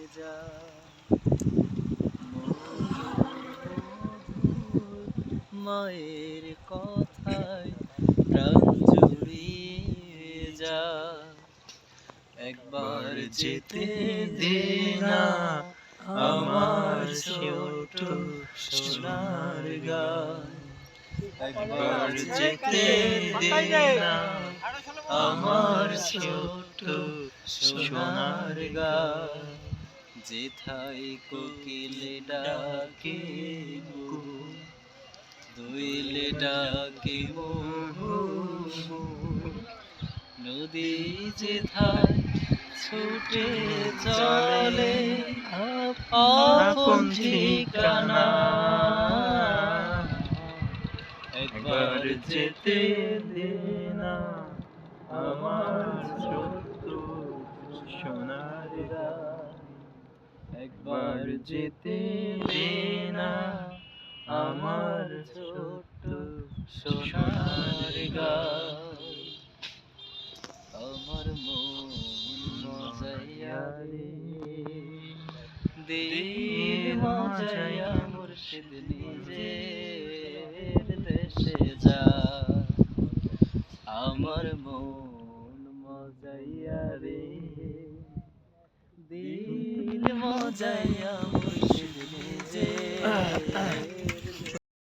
যা মায়ের কথায় প্রাণ জুড়িয়ে যা একবার যেতে দে না আমার ছোট সোনার গান একবার যেতে দে না আমার ছোট সোনার গান যেথায় কোকিল ডাকে দোয়েল ডাকে নদী যেথায় ছুটে চলে আপন ঠিকানা একবার যেতে দে না আমার ছোট্ট সোনার গান একবার যেতে দে না আমার ছোট্ট সোনার গান আমার মন মজাইয়া রে দিল মজাইয়া মুর্শিদ নিজের দেশে যা আমার মন মজাইয়া রে দিল মজাইয়া